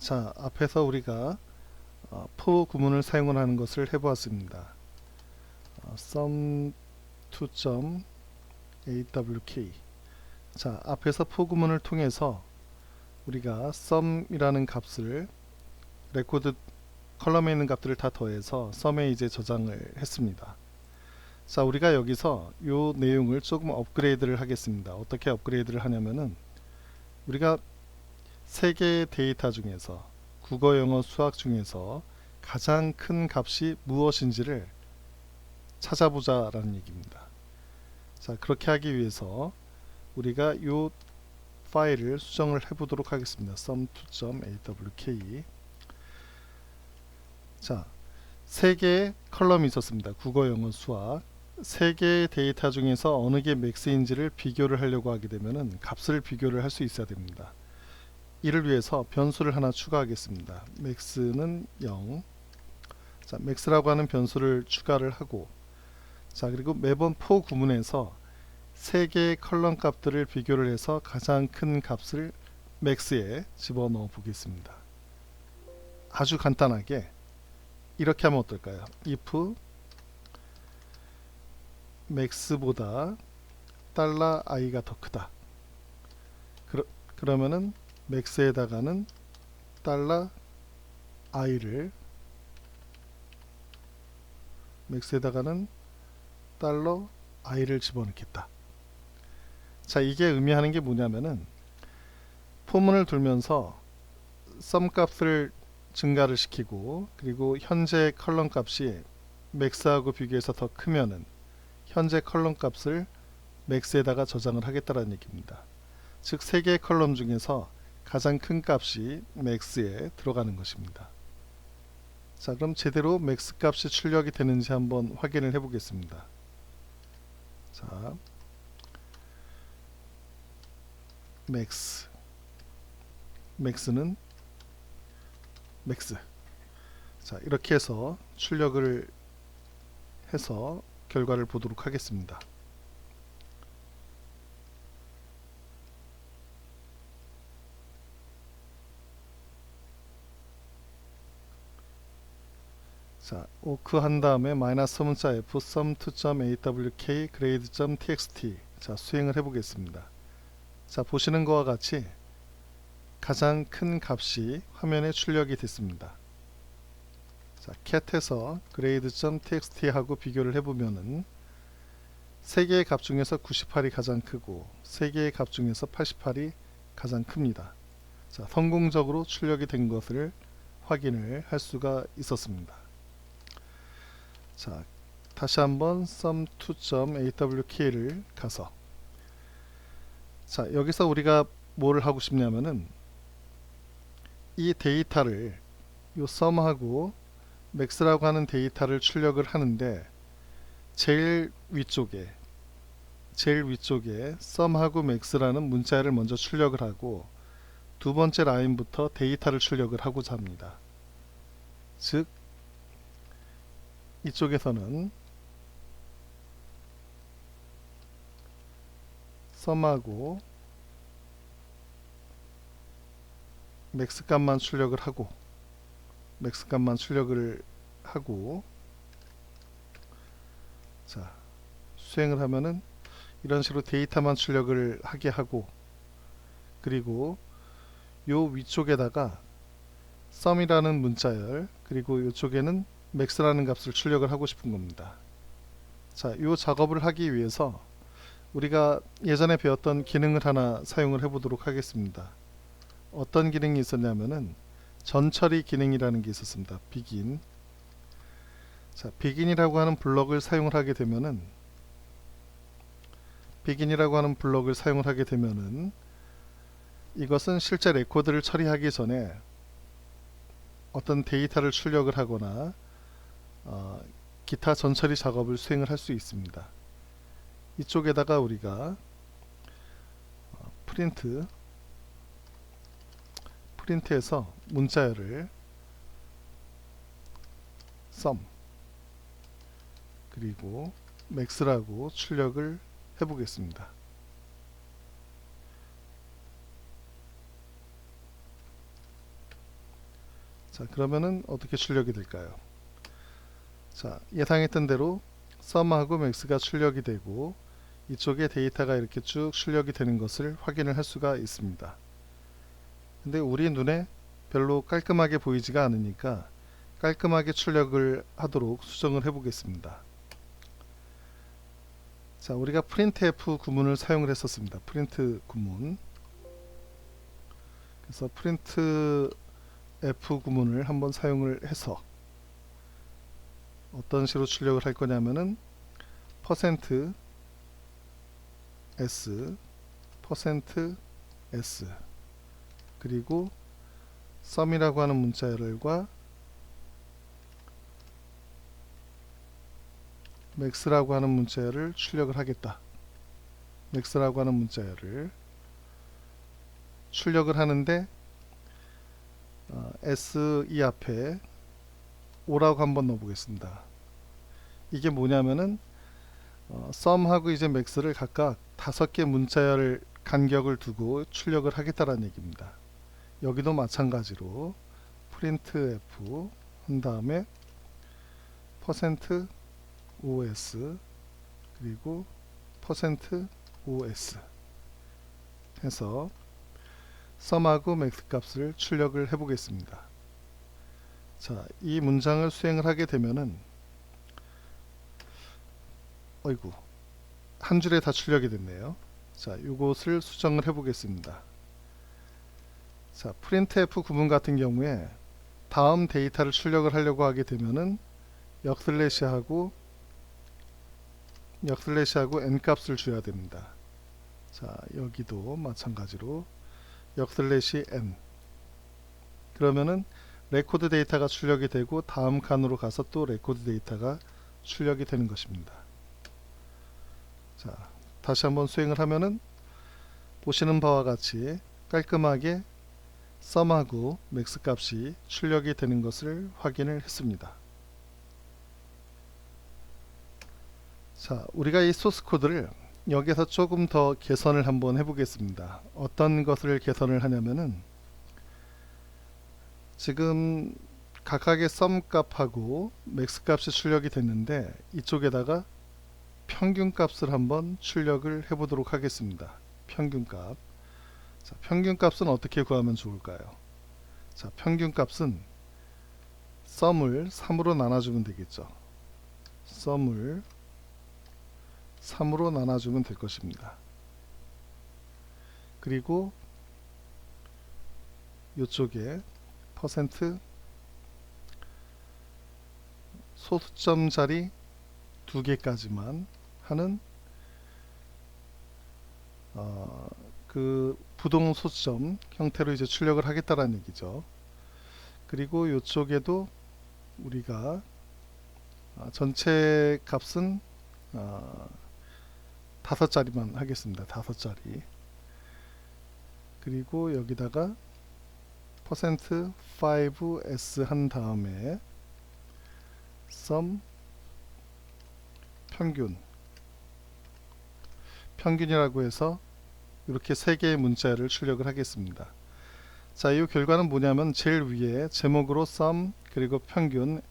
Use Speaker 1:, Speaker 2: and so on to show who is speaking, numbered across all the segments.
Speaker 1: 자, 앞에서 우리가 for 구문을 사용을 하는 것을 해보았습니다. sum2.awk. 자, 앞에서 for 구문을 통해서 우리가 sum이라는 값을 레코드 컬럼에 있는 값들을 다 더해서 sum에 이제 저장을 했습니다. 자, 우리가 여기서 이 내용을 조금 업그레이드를 하겠습니다. 어떻게 업그레이드를 하냐면은 우리가 세 개의 데이터 중에서 국어, 영어, 수학 중에서 가장 큰 값이 무엇인지를 찾아보자라는 얘기입니다. 자, 그렇게 하기 위해서 우리가 이 파일을 수정을 해보도록 하겠습니다. sum2.awk. 자, 세 개의 컬럼이 있었습니다. 국어, 영어, 수학. 세 개의 데이터 중에서 어느 게 맥스인지를 비교를 하려고 하게 되면은 값을 비교를 할 수 있어야 됩니다. 이를 위해서 변수를 하나 추가하겠습니다. max는 0. 자, max라고 하는 변수를 추가를 하고, 자, 그리고 매번 for 구문에서 세 개의 컬럼 값들을 비교를 해서 가장 큰 값을 max에 집어넣어 보겠습니다. 아주 간단하게 이렇게 하면 어떨까요? if max보다 $i가 더 크다. 그러면은 max에다가는 $i를 max에다가는 $i를 집어넣겠다. 자, 이게 의미하는 게 뭐냐면은 포문을 돌면서 sum 값을 증가를 시키고, 그리고 현재 컬럼 값이 max하고 비교해서 더 크면은 현재 컬럼 값을 max에다가 저장을 하겠다라는 얘기입니다. 즉, 세 개의 컬럼 중에서 가장 큰 값이 max에 들어가는 것입니다. 자, 그럼 제대로 max 값이 출력이 되는지 한번 확인을 해 보겠습니다. 자, max는 max. 자, 이렇게 해서 출력을 해서 결과를 보도록 하겠습니다. 자, 오크 한 다음에 마이너스 문자 f sum2.awk grade.txt. 자, 수행을 해 보겠습니다. 자, 보시는 것과 같이 가장 큰 값이 화면에 출력이 됐습니다. 자, cat에서 grade.txt 하고 비교를 해보면은 세 개의 값 중에서 98이 가장 크고 세 개의 값 중에서 88이 가장 큽니다. 자, 성공적으로 출력이 된 것을 확인을 할 수가 있었습니다. 자, 다시 한번 sum2.awk를 가서, 자, 여기서 우리가 뭘 하고 싶냐면은 이 데이터를 요 sum하고 max라고 하는 데이터를 출력을 하는데 제일 위쪽에 sum하고 max라는 문자를 먼저 출력을 하고 두 번째 라인부터 데이터를 출력을 하고자 합니다. 즉, 이쪽에서는 sum하고 max 값만 출력을 하고 자, 수행을 하면은 이런 식으로 데이터만 출력을 하게 하고, 그리고 요 위쪽에다가 sum이라는 문자열, 그리고 이쪽에는 max라는 값을 출력을 하고 싶은 겁니다. 자, 요 작업을 하기 위해서 우리가 예전에 배웠던 기능을 하나 사용을 해 보도록 하겠습니다. 어떤 기능이 있었냐면은 전처리 기능이라는 게 있었습니다. begin. 자, begin이라고 하는 블럭을 사용을 하게 되면은 이것은 실제 레코드를 처리하기 전에 어떤 데이터를 출력을 하거나 기타 전처리 작업을 수행을 할 수 있습니다. 이쪽에다가 우리가 프린트에서 문자열을 sum 그리고 max라고 출력을 해 보겠습니다. 자, 그러면은 어떻게 출력이 될까요? 자, 예상했던 대로 sum하고 max가 출력이 되고 이쪽에 데이터가 이렇게 쭉 출력이 되는 것을 확인을 할 수가 있습니다. 근데 우리 눈에 별로 깔끔하게 보이지가 않으니까 깔끔하게 출력을 하도록 수정을 해 보겠습니다. 자, 우리가 printf 구문을 사용을 했었습니다. 프린트 구문. 그래서 printf 구문을 한번 사용을 해서 어떤 식으로 출력을 할 거냐면은 %s %s 그리고 sum이라고 하는 문자열과 max라고 하는 문자열을 출력을 하겠다. max라고 하는 문자열을 출력을 하는데 s 이 앞에 5라고 한번 넣어 보겠습니다. 이게 뭐냐면은 sum하고 이제 max를 각각 5개 문자열 간격을 두고 출력을 하겠다라는 얘기입니다. 여기도 마찬가지로 printf 한 다음에 %os 그리고 %os 해서 sum하고 max 값을 출력을 해 보겠습니다. 자, 이 문장을 수행을 하게 되면은 어이구, 한 줄에 다 출력이 됐네요. 자, 이것을 수정을 해 보겠습니다. 자, printf 구문 같은 경우에 다음 데이터를 출력을 하려고 하게 되면은 역슬래시하고 n 값을 줘야 됩니다. 자, 여기도 마찬가지로 역슬래시 n. 그러면은 레코드 데이터가 출력이 되고 다음 칸으로 가서 또 레코드 데이터가 출력이 되는 것입니다. 자, 다시 한번 수행을 하면은 보시는 바와 같이 깔끔하게 sum하고 max 값이 출력이 되는 것을 확인을 했습니다. 자, 우리가 이 소스 코드를 여기서 조금 더 개선을 한번 해보겠습니다. 어떤 것을 개선을 하냐면은 지금 각각의 sum 값하고 max 값이 출력이 됐는데 이쪽에다가 평균 값을 한번 출력을 해보도록 하겠습니다. 평균 값. 자, 평균 값은 어떻게 구하면 좋을까요? 자, 평균 값은 sum을 3으로 나눠주면 되겠죠. sum을 3으로 나눠주면 될 것입니다. 그리고 이쪽에 퍼센트 소수점 자리 2개까지만 하는 그 부동 소수점 형태로 이제 출력을 하겠다라는 얘기죠. 그리고 이쪽에도 우리가 전체 값은 5자리만 하겠습니다. 5자리. 그리고 여기다가 %5s 한 다음에 sum 평균이라고 해서 이렇게 3개의 문자를 출력을 하겠습니다. 자, 이 결과는 뭐냐면 제일 위에 제목으로 sum 그리고 평균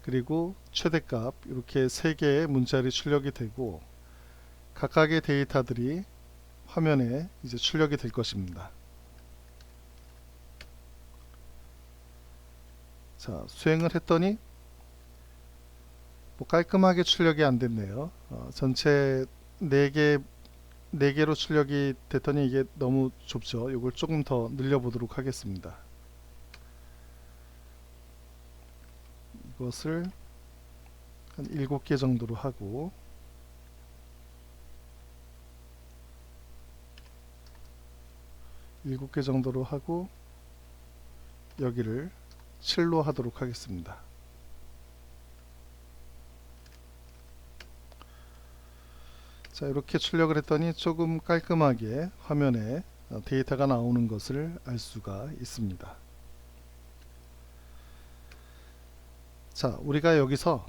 Speaker 1: 그리고 최대값 이렇게 3개의 문자열이 출력이 되고 각각의 데이터들이 화면에 이제 출력이 될 것입니다. 자, 수행을 했더니 뭐 깔끔하게 출력이 안 됐네요. 전체 4개로 출력이 됐더니 이게 너무 좁죠. 이걸 조금 더 늘려 보도록 하겠습니다. 이것을 한 7개 정도로 하고 여기를 7로 하도록 하겠습니다. 자, 이렇게 출력을 했더니 조금 깔끔하게 화면에 데이터가 나오는 것을 알 수가 있습니다. 자, 우리가 여기서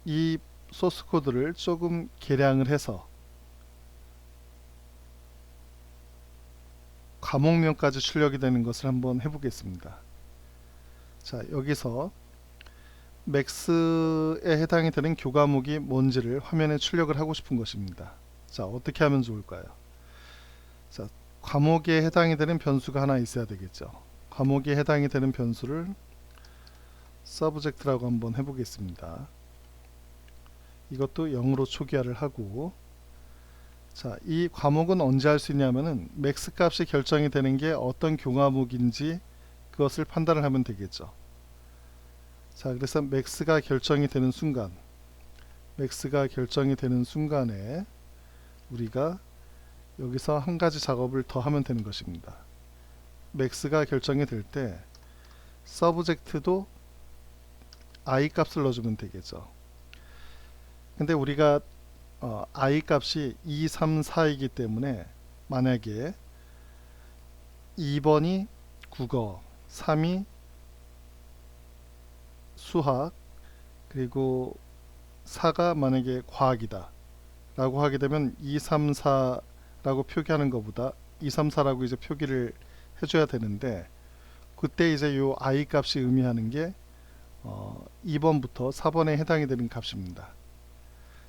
Speaker 1: 이 소스 코드를 조금 개량을 해서 과목명까지 출력이 되는 것을 한번 해보겠습니다. 자, 여기서 맥스에 해당이 되는 교과목이 뭔지를 화면에 출력을 하고 싶은 것입니다. 자, 어떻게 하면 좋을까요? 자, 과목에 해당이 되는 변수가 하나 있어야 되겠죠. 과목에 해당이 되는 변수를 서브젝트라고 한번 해보겠습니다. 이것도 0으로 초기화를 하고, 자, 이 과목은 언제 할 수 있냐면은 맥스 값이 결정이 되는 게 어떤 교과목인지 그것을 판단을 하면 되겠죠. 자, 그래서 맥스가 결정이 되는 순간에 우리가 여기서 한 가지 작업을 더 하면 되는 것입니다. 맥스가 결정이 될 때 서브젝트도 i 값을 넣어주면 되겠죠. 근데 우리가 i 값이 2, 3, 4이기 때문에 만약에 2번이 국어, 3이 수학, 그리고 4가 만약에 과학이다 라고 하게 되면 2, 3, 4라고 표기하는 것보다 2, 3, 4라고 이제 표기를 해줘야 되는데, 그때 이제 요 i 값이 의미하는 게 2번부터 4번에 해당이 되는 값입니다.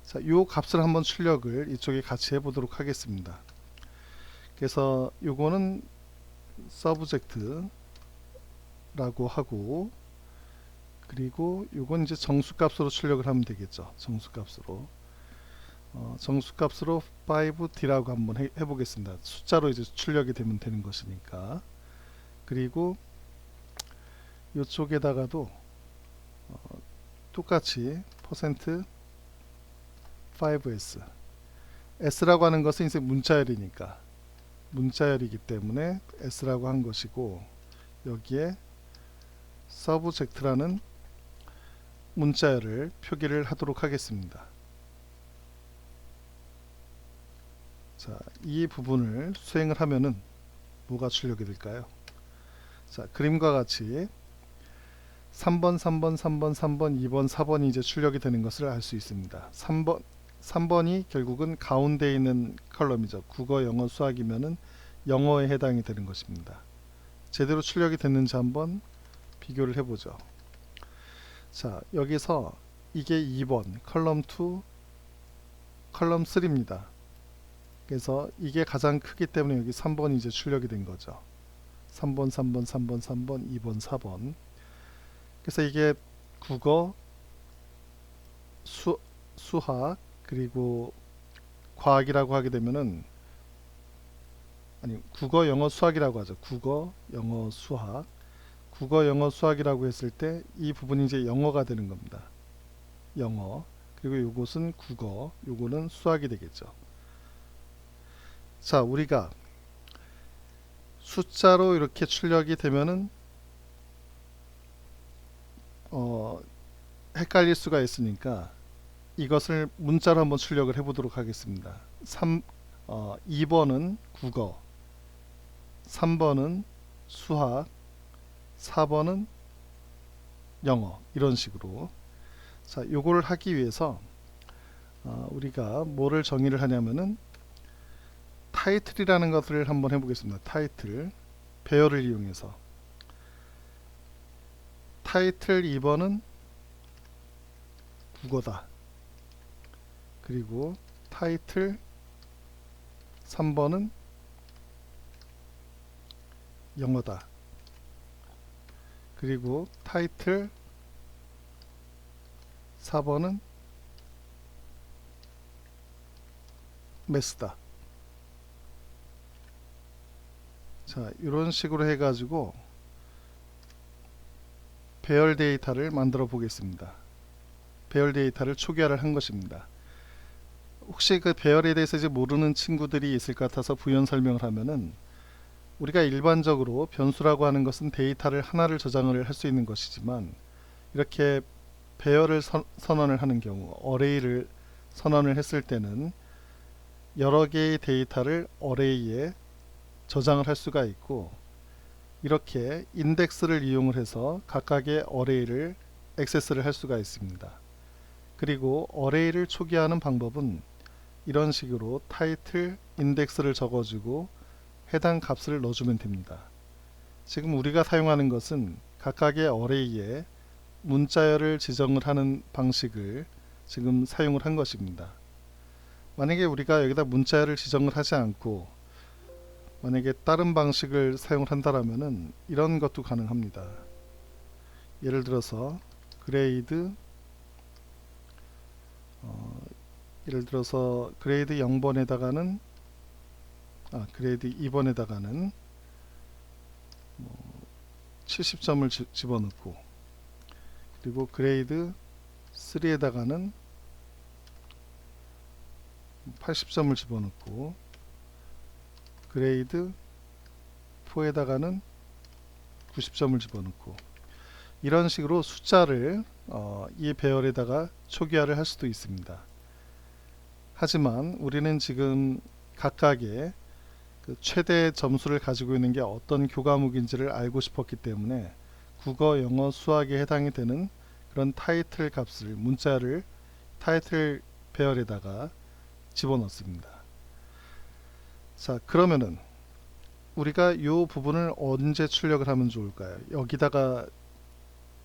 Speaker 1: 자, 요 값을 한번 출력을 이쪽에 같이 해보도록 하겠습니다. 그래서 요거는 서브젝트라고 하고, 그리고 요건 이제 정수값으로 출력을 하면 되겠죠. 정수값으로. 정수값으로 5d라고 한번 해보겠습니다. 숫자로 이제 출력이 되면 되는 것이니까. 그리고 이쪽에다가도 똑같이 %5s s라고 하는 것은 이제 문자열이기 때문에 s라고 한 것이고, 여기에 서브젝트라는 문자열을 표기를 하도록 하겠습니다. 자, 이 부분을 수행을 하면은 뭐가 출력이 될까요? 자, 그림과 같이 3번, 2번, 4번이 이제 출력이 되는 것을 알 수 있습니다. 3번이 결국은 가운데 있는 컬럼이죠. 국어, 영어, 수학이면은 영어에 해당이 되는 것입니다. 제대로 출력이 됐는지 한번 비교를 해보죠. 자, 여기서 이게 2번, 컬럼 2, 컬럼 3입니다. 그래서 이게 가장 크기 때문에 여기 3번이 이제 출력이 된 거죠. 3번, 2번, 4번. 그래서 이게 국어, 수학, 그리고 과학이라고 하게 되면은, 아니, 국어, 영어, 수학이라고 하죠. 국어, 영어, 수학이라고 했을 때 이 부분이 이제 영어가 되는 겁니다. 영어. 그리고 요것은 국어, 요거는 수학이 되겠죠. 자, 우리가 숫자로 이렇게 출력이 되면은 헷갈릴 수가 있으니까 이것을 문자로 한번 출력을 해보도록 하겠습니다. 2번은 국어, 3번은 수학, 4번은 영어, 이런 식으로. 자, 요거를 하기 위해서 우리가 뭐를 정의를 하냐면은 타이틀이라는 것을 한번 해보겠습니다. 타이틀, 배열을 이용해서 타이틀 2번은 국어다. 그리고 타이틀 3번은 영어다. 그리고 타이틀 4번은 매스다. 자, 이런 식으로 해가지고 배열 데이터를 만들어 보겠습니다. 배열 데이터를 초기화를 한 것입니다. 혹시 그 배열에 대해서 이제 모르는 친구들이 있을 것 같아서 부연 설명을 하면은, 우리가 일반적으로 변수라고 하는 것은 데이터를 하나를 저장을 할 수 있는 것이지만, 이렇게 배열을 선언을 하는 경우, 어레이를 선언을 했을 때는 여러 개의 데이터를 어레이에 저장을 할 수가 있고, 이렇게 인덱스를 이용을 해서 각각의 어레이를 액세스를 할 수가 있습니다. 그리고 어레이를 초기화하는 방법은 이런 식으로 타이틀 인덱스를 적어주고 해당 값을 넣어주면 됩니다. 지금 우리가 사용하는 것은 각각의 어레이에 문자열을 지정을 하는 방식을 지금 사용을 한 것입니다. 만약에 우리가 여기다 문자열을 지정을 하지 않고 만약에 다른 방식을 사용을 한다라면은 이런 것도 가능합니다. 예를 들어서 그레이드 그레이드 0번에다가는 그레이드 2번에다가는 70점을 집어넣고, 그리고 그레이드 3에다가는 80점을 집어넣고, 그레이드 4에다가는 90점을 집어넣고, 이런 식으로 숫자를 이 배열에다가 초기화를 할 수도 있습니다. 하지만 우리는 지금 각각의 그 최대 점수를 가지고 있는 게 어떤 교과목인지를 알고 싶었기 때문에 국어, 영어, 수학에 해당이 되는 그런 타이틀 값을, 문자를 타이틀 배열에다가 집어넣습니다. 자, 그러면은 우리가 이 부분을 언제 출력을 하면 좋을까요? 여기다가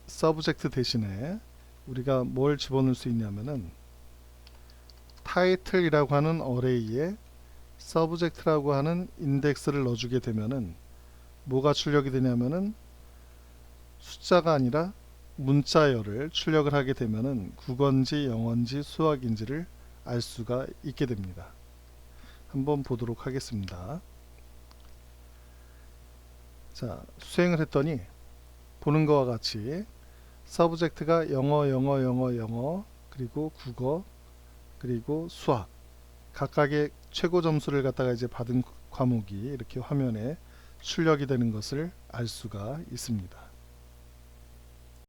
Speaker 1: 서브젝트 대신에 우리가 뭘 집어넣을 수 있냐면은 타이틀이라고 하는 어레이에 서브젝트라고 하는 인덱스를 넣어주게 되면은 뭐가 출력이 되냐면은 숫자가 아니라 문자열을 출력을 하게 되면은 국어인지 영어인지 수학인지를 알 수가 있게 됩니다. 한번 보도록 하겠습니다. 자, 수행을 했더니 보는 것과 같이 서브젝트가 영어, 그리고 국어, 그리고 수학, 각각의 최고 점수를 갖다가 이제 받은 과목이 이렇게 화면에 출력이 되는 것을 알 수가 있습니다.